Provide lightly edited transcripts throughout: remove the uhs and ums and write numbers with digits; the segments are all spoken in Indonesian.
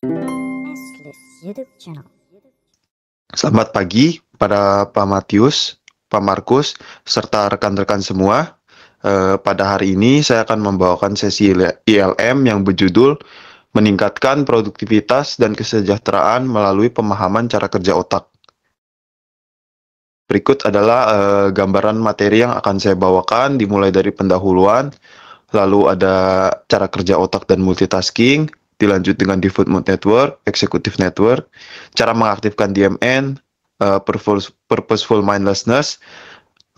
Nestlist YouTube channel. Selamat pagi pada Pak Matius, Pak Markus, serta rekan-rekan semua. Pada hari ini saya akan membawakan sesi ILM yang berjudul Meningkatkan Produktivitas dan Kesejahteraan Melalui Pemahaman Cara Kerja Otak. Berikut adalah gambaran materi yang akan saya bawakan, dimulai dari pendahuluan, lalu ada cara kerja otak dan multitasking, dilanjut dengan default mode network, executive network, cara mengaktifkan DMN, purposeful mindlessness,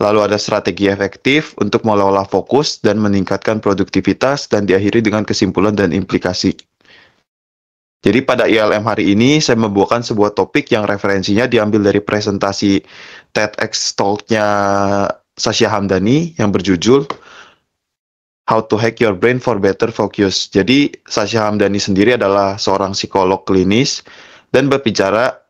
lalu ada strategi efektif untuk mengelola fokus dan meningkatkan produktivitas, dan diakhiri dengan kesimpulan dan implikasi. Jadi pada ILM hari ini saya membawakan sebuah topik yang referensinya diambil dari presentasi TEDx Talk-nya Sasha Hamdani yang berjudul How to Hack Your Brain for Better Focus. Jadi Sasha Hamdani sendiri adalah seorang psikolog klinis dan pembicara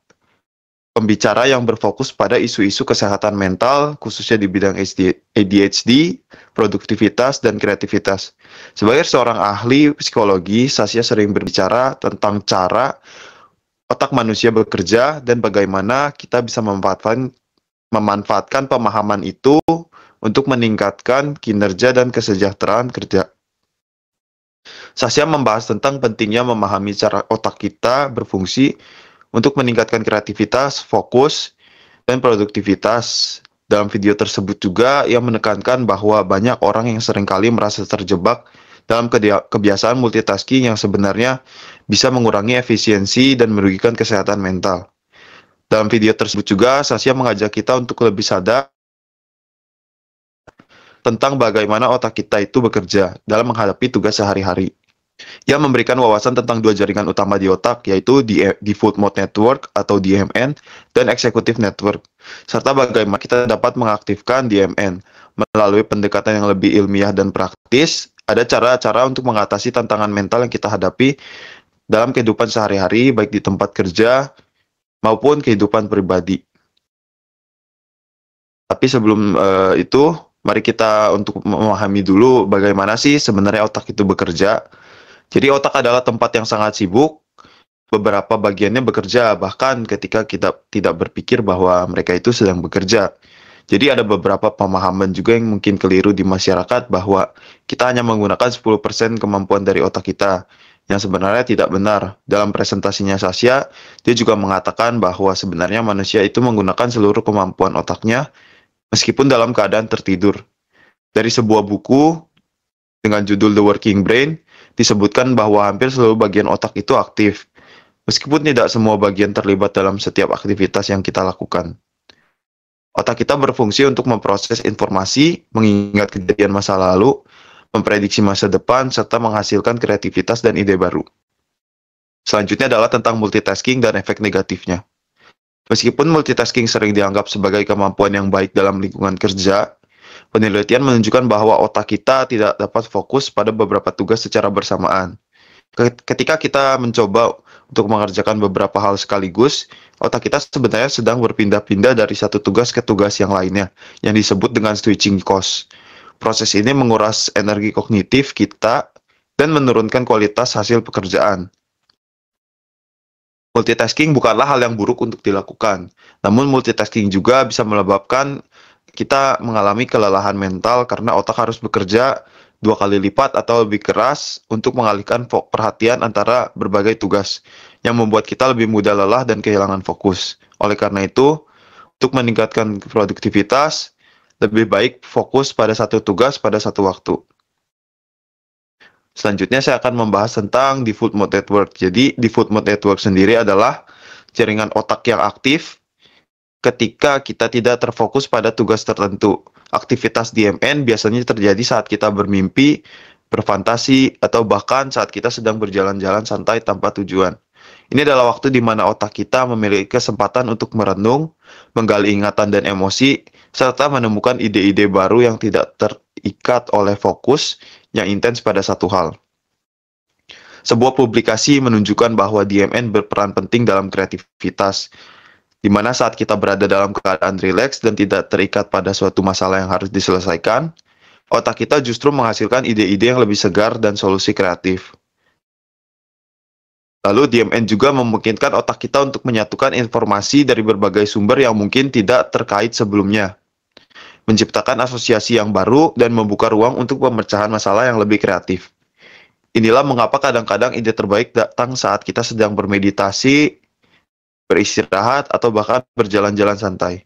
yang berfokus pada isu-isu kesehatan mental, khususnya di bidang ADHD, produktivitas, dan kreativitas. Sebagai seorang ahli psikologi, Sasha sering berbicara tentang cara otak manusia bekerja dan bagaimana kita bisa memanfaatkan pemahaman itu untuk meningkatkan kinerja dan kesejahteraan kerja. Sasha membahas tentang pentingnya memahami cara otak kita berfungsi untuk meningkatkan kreativitas, fokus, dan produktivitas. Dalam video tersebut juga ia menekankan bahwa banyak orang yang seringkali merasa terjebak dalam kebiasaan multitasking yang sebenarnya bisa mengurangi efisiensi dan merugikan kesehatan mental. Dalam video tersebut juga, Sasha mengajak kita untuk lebih sadar tentang bagaimana otak kita itu bekerja dalam menghadapi tugas sehari-hari. Ia memberikan wawasan tentang dua jaringan utama di otak, yaitu Default Mode Network atau DMN dan Executive Network, serta bagaimana kita dapat mengaktifkan DMN. Melalui pendekatan yang lebih ilmiah dan praktis, ada cara-cara untuk mengatasi tantangan mental yang kita hadapi dalam kehidupan sehari-hari, baik di tempat kerja maupun kehidupan pribadi. Tapi sebelum itu, mari kita untuk memahami dulu bagaimana sih sebenarnya otak itu bekerja. Jadi otak adalah tempat yang sangat sibuk, beberapa bagiannya bekerja, bahkan ketika kita tidak berpikir bahwa mereka itu sedang bekerja. Jadi ada beberapa pemahaman juga yang mungkin keliru di masyarakat bahwa kita hanya menggunakan 10% kemampuan dari otak kita, yang sebenarnya tidak benar. Dalam presentasinya Sasha, dia juga mengatakan bahwa sebenarnya manusia itu menggunakan seluruh kemampuan otaknya, meskipun dalam keadaan tertidur. Dari sebuah buku dengan judul The Working Brain, disebutkan bahwa hampir seluruh bagian otak itu aktif, meskipun tidak semua bagian terlibat dalam setiap aktivitas yang kita lakukan. Otak kita berfungsi untuk memproses informasi, mengingat kejadian masa lalu, memprediksi masa depan, serta menghasilkan kreativitas dan ide baru. Selanjutnya adalah tentang multitasking dan efek negatifnya. Meskipun multitasking sering dianggap sebagai kemampuan yang baik dalam lingkungan kerja, penelitian menunjukkan bahwa otak kita tidak dapat fokus pada beberapa tugas secara bersamaan. Ketika kita mencoba untuk mengerjakan beberapa hal sekaligus, otak kita sebenarnya sedang berpindah-pindah dari satu tugas ke tugas yang lainnya, yang disebut dengan switching cost. Proses ini menguras energi kognitif kita dan menurunkan kualitas hasil pekerjaan. Multitasking bukanlah hal yang buruk untuk dilakukan, namun multitasking juga bisa menyebabkan kita mengalami kelelahan mental karena otak harus bekerja 2 kali lipat atau lebih keras untuk mengalihkan perhatian antara berbagai tugas, yang membuat kita lebih mudah lelah dan kehilangan fokus. Oleh karena itu, untuk meningkatkan produktivitas, lebih baik fokus pada satu tugas pada satu waktu. Selanjutnya saya akan membahas tentang Default Mode Network. Jadi, Default Mode Network sendiri adalah jaringan otak yang aktif ketika kita tidak terfokus pada tugas tertentu. Aktivitas DMN biasanya terjadi saat kita bermimpi, berfantasi, atau bahkan saat kita sedang berjalan-jalan santai tanpa tujuan. Ini adalah waktu di mana otak kita memiliki kesempatan untuk merenung, menggali ingatan dan emosi, serta menemukan ide-ide baru yang tidak terikat oleh fokus yang intens pada satu hal. Sebuah publikasi menunjukkan bahwa DMN berperan penting dalam kreativitas, di mana saat kita berada dalam keadaan rileks dan tidak terikat pada suatu masalah yang harus diselesaikan, otak kita justru menghasilkan ide-ide yang lebih segar dan solusi kreatif. Lalu DMN juga memungkinkan otak kita untuk menyatukan informasi dari berbagai sumber yang mungkin tidak terkait sebelumnya, menciptakan asosiasi yang baru dan membuka ruang untuk pemecahan masalah yang lebih kreatif. Inilah mengapa kadang-kadang ide terbaik datang saat kita sedang bermeditasi, beristirahat, atau bahkan berjalan-jalan santai.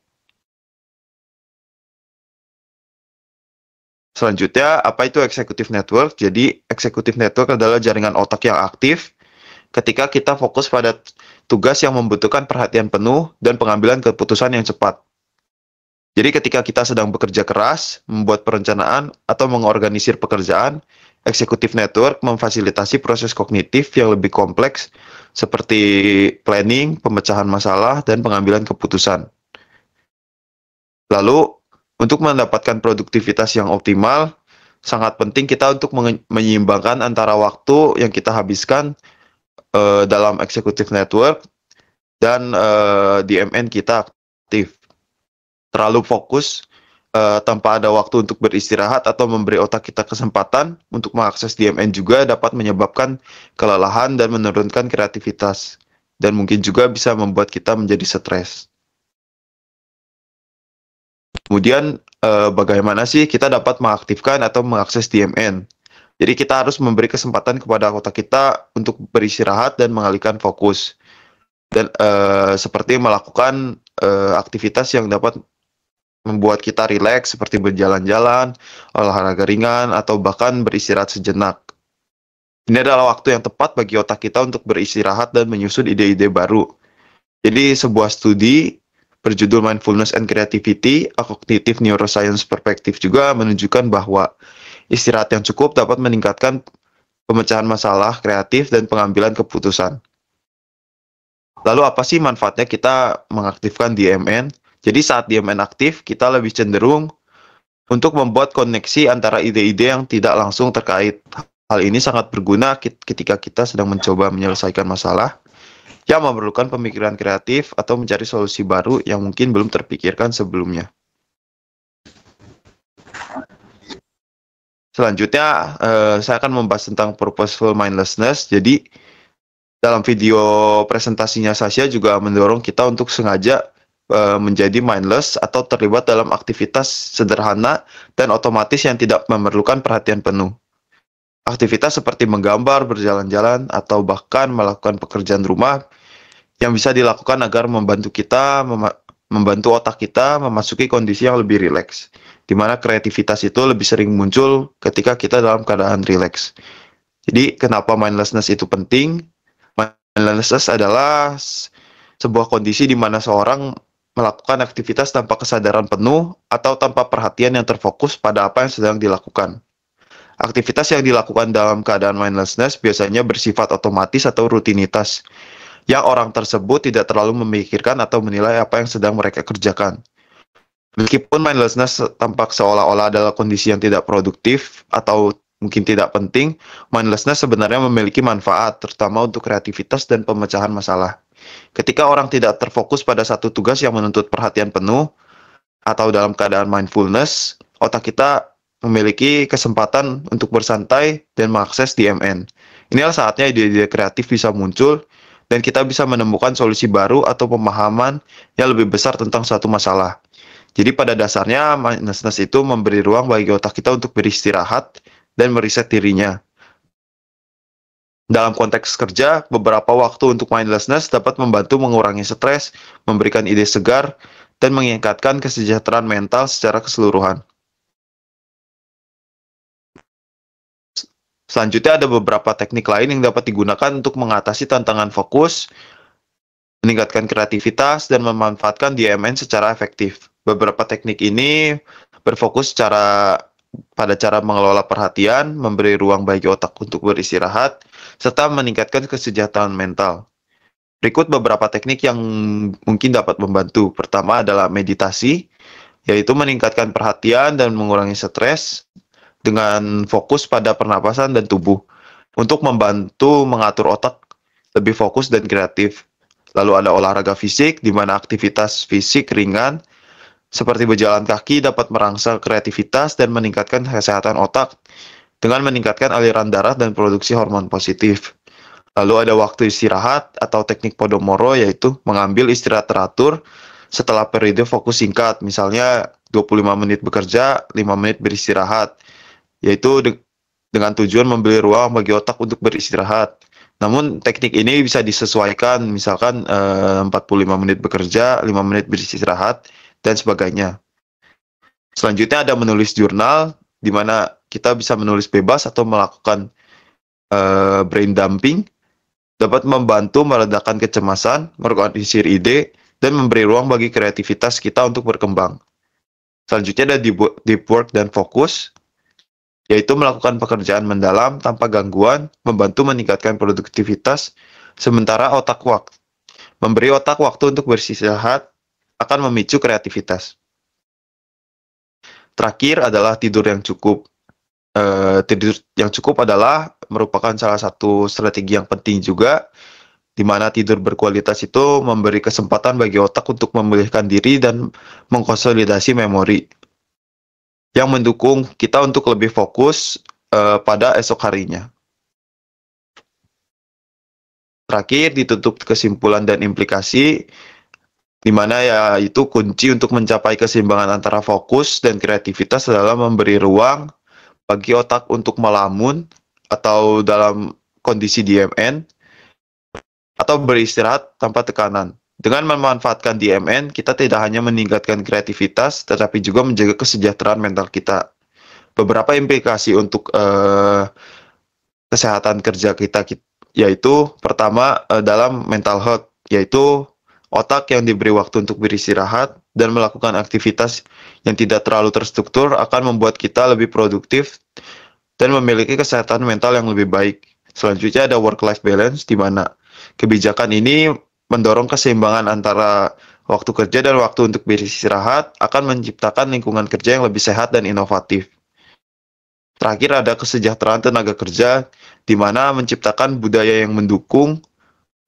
Selanjutnya, apa itu executive network? Jadi, executive network adalah jaringan otak yang aktif ketika kita fokus pada tugas yang membutuhkan perhatian penuh dan pengambilan keputusan yang cepat. Jadi ketika kita sedang bekerja keras, membuat perencanaan, atau mengorganisir pekerjaan, executive network memfasilitasi proses kognitif yang lebih kompleks seperti planning, pemecahan masalah, dan pengambilan keputusan. Lalu, untuk mendapatkan produktivitas yang optimal, sangat penting kita untuk menyeimbangkan antara waktu yang kita habiskan dalam executive network dan DMN kita aktif. Terlalu fokus tanpa ada waktu untuk beristirahat atau memberi otak kita kesempatan untuk mengakses DMN juga dapat menyebabkan kelelahan dan menurunkan kreativitas. Dan mungkin juga bisa membuat kita menjadi stres. Kemudian bagaimana sih kita dapat mengaktifkan atau mengakses DMN? Jadi kita harus memberi kesempatan kepada otak kita untuk beristirahat dan mengalihkan fokus. Dan seperti melakukan aktivitas yang dapat membuat kita rileks seperti berjalan-jalan, olahraga ringan, atau bahkan beristirahat sejenak. Ini adalah waktu yang tepat bagi otak kita untuk beristirahat dan menyusun ide-ide baru. Jadi sebuah studi berjudul Mindfulness and Creativity, A Cognitive Neuroscience Perspective juga menunjukkan bahwa istirahat yang cukup dapat meningkatkan pemecahan masalah kreatif dan pengambilan keputusan. Lalu apa sih manfaatnya kita mengaktifkan DMN? Jadi saat DMN aktif, kita lebih cenderung untuk membuat koneksi antara ide-ide yang tidak langsung terkait. Hal ini sangat berguna ketika kita sedang mencoba menyelesaikan masalah yang memerlukan pemikiran kreatif atau mencari solusi baru yang mungkin belum terpikirkan sebelumnya. Selanjutnya, saya akan membahas tentang purposeful mindlessness. Jadi, dalam video presentasinya Sasha juga mendorong kita untuk sengaja menjadi mindless atau terlibat dalam aktivitas sederhana dan otomatis yang tidak memerlukan perhatian penuh. Aktivitas seperti menggambar, berjalan-jalan, atau bahkan melakukan pekerjaan rumah yang bisa dilakukan agar membantu kita, membantu otak kita memasuki kondisi yang lebih rileks, di mana kreativitas itu lebih sering muncul ketika kita dalam keadaan rileks. Jadi, kenapa mindlessness itu penting? Mindlessness adalah sebuah kondisi di mana seorang melakukan aktivitas tanpa kesadaran penuh atau tanpa perhatian yang terfokus pada apa yang sedang dilakukan. Aktivitas yang dilakukan dalam keadaan mindlessness biasanya bersifat otomatis atau rutinitas, yang orang tersebut tidak terlalu memikirkan atau menilai apa yang sedang mereka kerjakan. Meskipun mindlessness tampak seolah-olah adalah kondisi yang tidak produktif atau mungkin tidak penting, mindlessness sebenarnya memiliki manfaat, terutama untuk kreativitas dan pemecahan masalah. Ketika orang tidak terfokus pada satu tugas yang menuntut perhatian penuh, atau dalam keadaan mindfulness, otak kita memiliki kesempatan untuk bersantai dan mengakses DMN. Inilah saatnya ide-ide kreatif bisa muncul, dan kita bisa menemukan solusi baru atau pemahaman yang lebih besar tentang suatu masalah. Jadi pada dasarnya, mindlessness itu memberi ruang bagi otak kita untuk beristirahat dan meriset dirinya. Dalam konteks kerja, beberapa waktu untuk mindlessness dapat membantu mengurangi stres, memberikan ide segar, dan meningkatkan kesejahteraan mental secara keseluruhan. Selanjutnya ada beberapa teknik lain yang dapat digunakan untuk mengatasi tantangan fokus, meningkatkan kreativitas, dan memanfaatkan DMN secara efektif. Beberapa teknik ini berfokus pada cara mengelola perhatian, memberi ruang bagi otak untuk beristirahat, serta meningkatkan kesejahteraan mental. Berikut beberapa teknik yang mungkin dapat membantu. Pertama adalah meditasi, yaitu meningkatkan perhatian dan mengurangi stres dengan fokus pada pernapasan dan tubuh untuk membantu mengatur otak lebih fokus dan kreatif. Lalu ada olahraga fisik, di mana aktivitas fisik ringan seperti berjalan kaki dapat merangsang kreativitas dan meningkatkan kesehatan otak dengan meningkatkan aliran darah dan produksi hormon positif. Lalu ada waktu istirahat atau teknik Pomodoro, yaitu mengambil istirahat teratur setelah periode fokus singkat. Misalnya 25 menit bekerja, 5 menit beristirahat. Yaitu dengan tujuan memberi ruang bagi otak untuk beristirahat. Namun teknik ini bisa disesuaikan, misalkan 45 menit bekerja, 5 menit beristirahat, dan sebagainya. Selanjutnya ada menulis jurnal, di mana kita bisa menulis bebas atau melakukan brain dumping, dapat membantu meredakan kecemasan, mengorganisir ide, dan memberi ruang bagi kreativitas kita untuk berkembang. Selanjutnya ada deep work dan fokus, yaitu melakukan pekerjaan mendalam tanpa gangguan, membantu meningkatkan produktivitas, sementara memberi otak waktu untuk beristirahat akan memicu kreativitas. Terakhir adalah tidur yang cukup. Tidur yang cukup adalah merupakan salah satu strategi yang penting juga, di mana tidur berkualitas itu memberi kesempatan bagi otak untuk memulihkan diri dan mengkonsolidasi memori, yang mendukung kita untuk lebih fokus pada esok harinya. Terakhir, ditutup kesimpulan dan implikasi, di mana yaitu kunci untuk mencapai keseimbangan antara fokus dan kreativitas adalah memberi ruang bagi otak untuk melamun atau dalam kondisi DMN atau beristirahat tanpa tekanan. Dengan memanfaatkan DMN, kita tidak hanya meningkatkan kreativitas, tetapi juga menjaga kesejahteraan mental kita. Beberapa implikasi untuk kesehatan kerja kita, yaitu pertama dalam mental health, yaitu otak yang diberi waktu untuk beristirahat dan melakukan aktivitas yang tidak terlalu terstruktur akan membuat kita lebih produktif dan memiliki kesehatan mental yang lebih baik. Selanjutnya ada work-life balance, di mana kebijakan ini mendorong keseimbangan antara waktu kerja dan waktu untuk beristirahat, akan menciptakan lingkungan kerja yang lebih sehat dan inovatif. Terakhir ada kesejahteraan tenaga kerja, di mana menciptakan budaya yang mendukung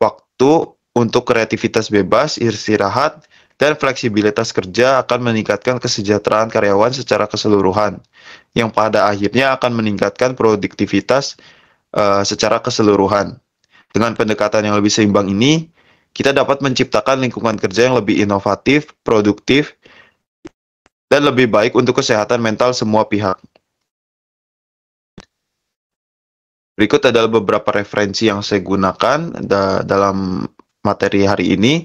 waktu untuk kreativitas bebas, istirahat, dan fleksibilitas kerja akan meningkatkan kesejahteraan karyawan secara keseluruhan, yang pada akhirnya akan meningkatkan produktivitas secara keseluruhan. Dengan pendekatan yang lebih seimbang ini, kita dapat menciptakan lingkungan kerja yang lebih inovatif, produktif, dan lebih baik untuk kesehatan mental semua pihak. Berikut adalah beberapa referensi yang saya gunakan dalam materi hari ini.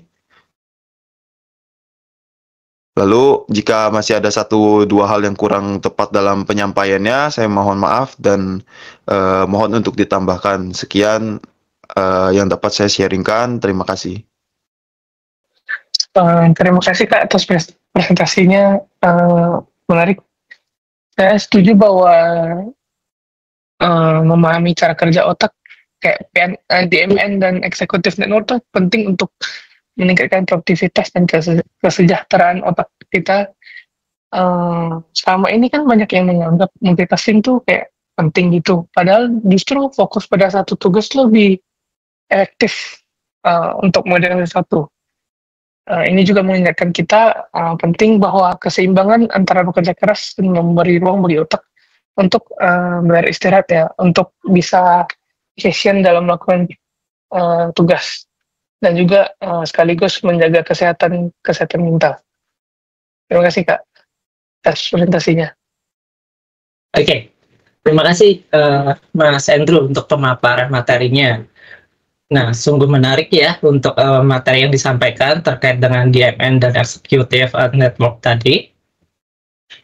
Lalu, jika masih ada 1-2 hal yang kurang tepat dalam penyampaiannya, saya mohon maaf dan mohon untuk ditambahkan. Sekian yang dapat saya sharingkan. Terima kasih. Terima kasih Kak atas presentasinya, menarik. Saya setuju bahwa memahami cara kerja otak kayak DMN dan executive network itu penting untuk meningkatkan produktivitas dan kesejahteraan otak kita. Selama ini kan banyak yang menganggap multitasking tuh kayak penting gitu, padahal justru fokus pada satu tugas lebih efektif untuk model satu. Ini juga mengingatkan kita penting bahwa keseimbangan antara bekerja keras dan memberi ruang bagi otak untuk beristirahat ya, untuk bisa efisien dalam melakukan tugas, dan juga sekaligus menjaga kesehatan mental. Terima kasih Kak atas presentasinya. Oke, terima kasih Mas Andrew untuk pemaparan materinya. Nah, sungguh menarik ya untuk materi yang disampaikan terkait dengan DMN dan Executive Network tadi.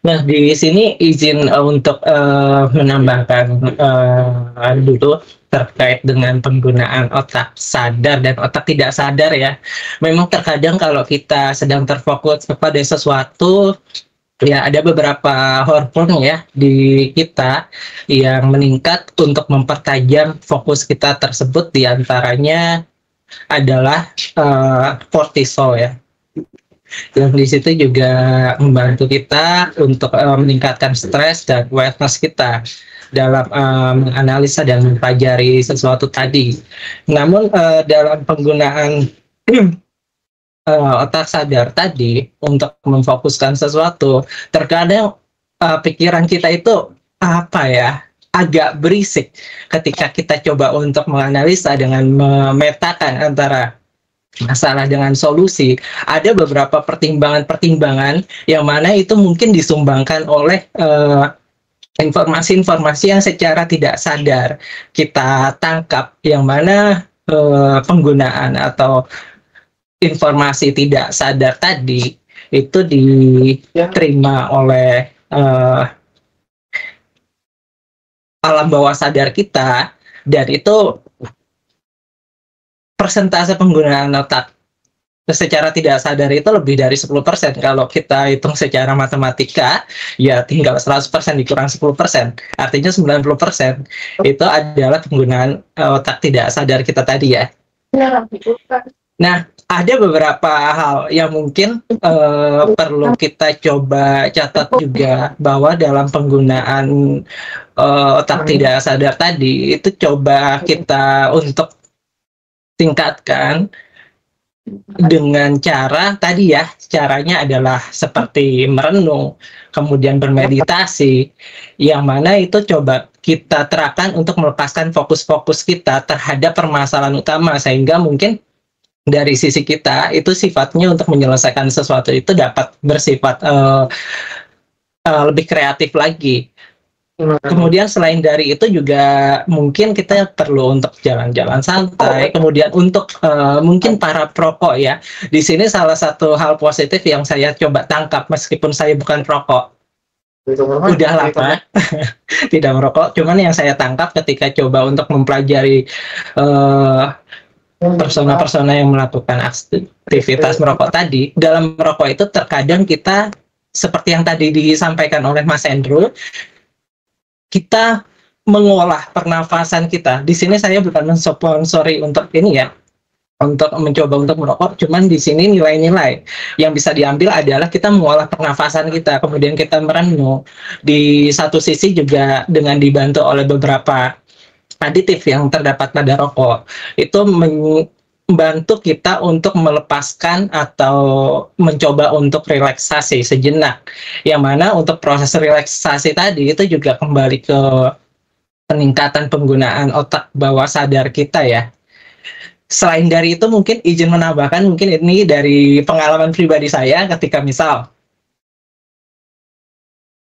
Nah, di sini izin untuk menambahkan dulu terkait dengan penggunaan otak sadar dan otak tidak sadar ya. Memang terkadang kalau kita sedang terfokus kepada sesuatu, ya ada beberapa hormon ya di kita yang meningkat untuk mempertajam fokus kita tersebut, diantaranya adalah kortisol ya. Yang di situ juga membantu kita untuk meningkatkan stres dan awareness kita dalam menganalisa dan mempelajari sesuatu tadi. Namun dalam penggunaan otak sadar tadi untuk memfokuskan sesuatu, terkadang pikiran kita itu apa ya, agak berisik ketika kita coba untuk menganalisa dengan memetakan antara masalah dengan solusi. Ada beberapa pertimbangan-pertimbangan yang mana itu mungkin disumbangkan oleh informasi-informasi yang secara tidak sadar kita tangkap, yang mana penggunaan atau informasi tidak sadar tadi itu diterima oleh alam bawah sadar kita, dan itu persentase penggunaan otak secara tidak sadar itu lebih dari 10%. Kalau kita hitung secara matematika, ya tinggal 100% dikurang 10%. Artinya 90% itu adalah penggunaan otak tidak sadar kita tadi ya. Nah, ada beberapa hal yang mungkin perlu kita coba catat juga, bahwa dalam penggunaan otak tidak sadar tadi, itu coba kita untuk tingkatkan dengan cara tadi ya, caranya adalah seperti merenung, kemudian bermeditasi, yang mana itu coba kita terapkan untuk melepaskan fokus-fokus kita terhadap permasalahan utama, sehingga mungkin dari sisi kita itu sifatnya untuk menyelesaikan sesuatu itu dapat bersifat lebih kreatif lagi. Kemudian selain dari itu juga mungkin kita perlu untuk jalan-jalan santai. Kemudian untuk mungkin para perokok ya, di sini salah satu hal positif yang saya coba tangkap meskipun saya bukan perokok, udah lama tidak merokok. Cuman yang saya tangkap ketika coba untuk mempelajari persona-persona yang melakukan aktivitas merokok tadi, dalam merokok itu terkadang kita seperti yang tadi disampaikan oleh Mas Andrew, kita mengolah pernafasan kita. Di sini saya bukan mensponsori untuk ini ya, untuk mencoba untuk merokok, cuman di sini nilai-nilai yang bisa diambil adalah kita mengolah pernafasan kita, kemudian kita merenung. Di satu sisi juga dengan dibantu oleh beberapa aditif yang terdapat pada rokok, itu membantu kita untuk melepaskan atau mencoba untuk relaksasi sejenak, yang mana untuk proses relaksasi tadi itu juga kembali ke peningkatan penggunaan otak bawah sadar kita ya. Selain dari itu mungkin izin menambahkan, mungkin ini dari pengalaman pribadi saya, ketika misal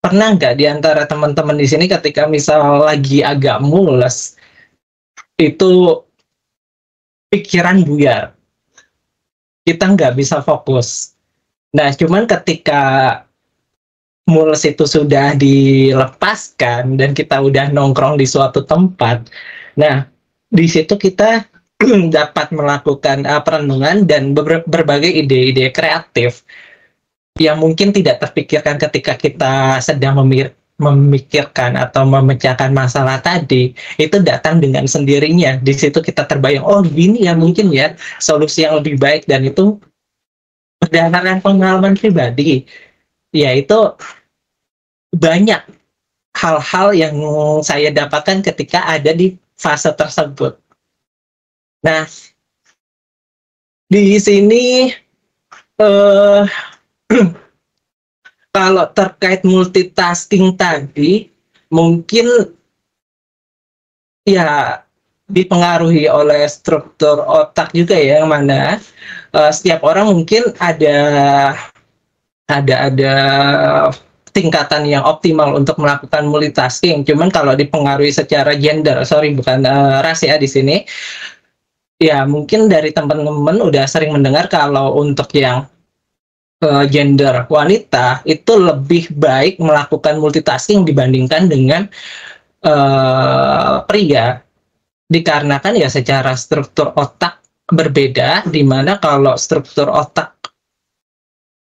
pernah nggak di antara teman-teman di sini ketika misal lagi agak mules itu pikiran buyar, kita nggak bisa fokus. Nah, cuman ketika mules itu sudah dilepaskan dan kita udah nongkrong di suatu tempat, nah di situ kita dapat melakukan perenungan dan berbagai ide-ide kreatif yang mungkin tidak terpikirkan ketika kita sedang memikirkan atau memecahkan masalah tadi, itu datang dengan sendirinya. Di situ kita terbayang, oh gini ya mungkin ya solusi yang lebih baik, dan itu berdasarkan pengalaman pribadi, yaitu banyak hal-hal yang saya dapatkan ketika ada di fase tersebut. Nah, di sini kalau terkait multitasking tadi, mungkin ya dipengaruhi oleh struktur otak juga ya, yang mana setiap orang mungkin ada tingkatan yang optimal untuk melakukan multitasking. Cuman kalau dipengaruhi secara gender, sorry bukan ras ya di sini, ya mungkin dari teman-teman udah sering mendengar kalau untuk yang gender wanita itu lebih baik melakukan multitasking dibandingkan dengan pria, dikarenakan ya secara struktur otak berbeda, di mana kalau struktur otak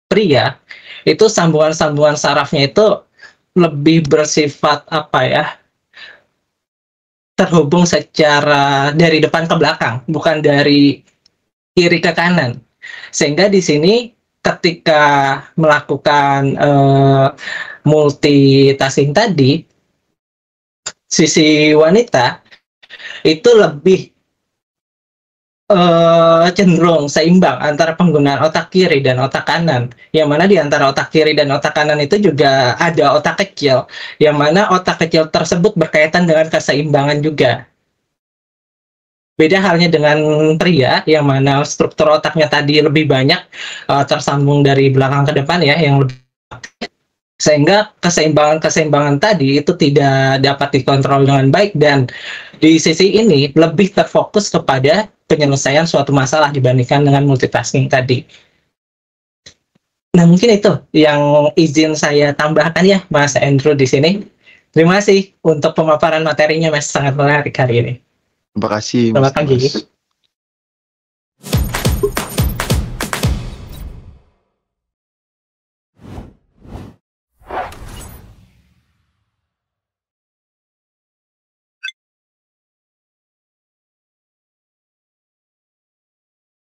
pria itu sambungan-sambungan sarafnya itu lebih bersifat apa ya, terhubung secara dari depan ke belakang, bukan dari kiri ke kanan, sehingga di sini ketika melakukan multitasking tadi, sisi wanita itu lebih cenderung seimbang antara penggunaan otak kiri dan otak kanan, yang mana di antara otak kiri dan otak kanan itu juga ada otak kecil, yang mana otak kecil tersebut berkaitan dengan keseimbangan juga. Beda halnya dengan pria, yang mana struktur otaknya tadi lebih banyak tersambung dari belakang ke depan ya, yang lebih, sehingga keseimbangan tadi itu tidak dapat dikontrol dengan baik, dan di sisi ini lebih terfokus kepada penyelesaian suatu masalah dibandingkan dengan multitasking tadi. Nah, mungkin itu yang izin saya tambahkan ya, Mas Andrew di sini. Terima kasih untuk pemaparan materinya, Mas, sangat menarik hari ini. Terima kasih, Selamat Mas pagi. Dimas.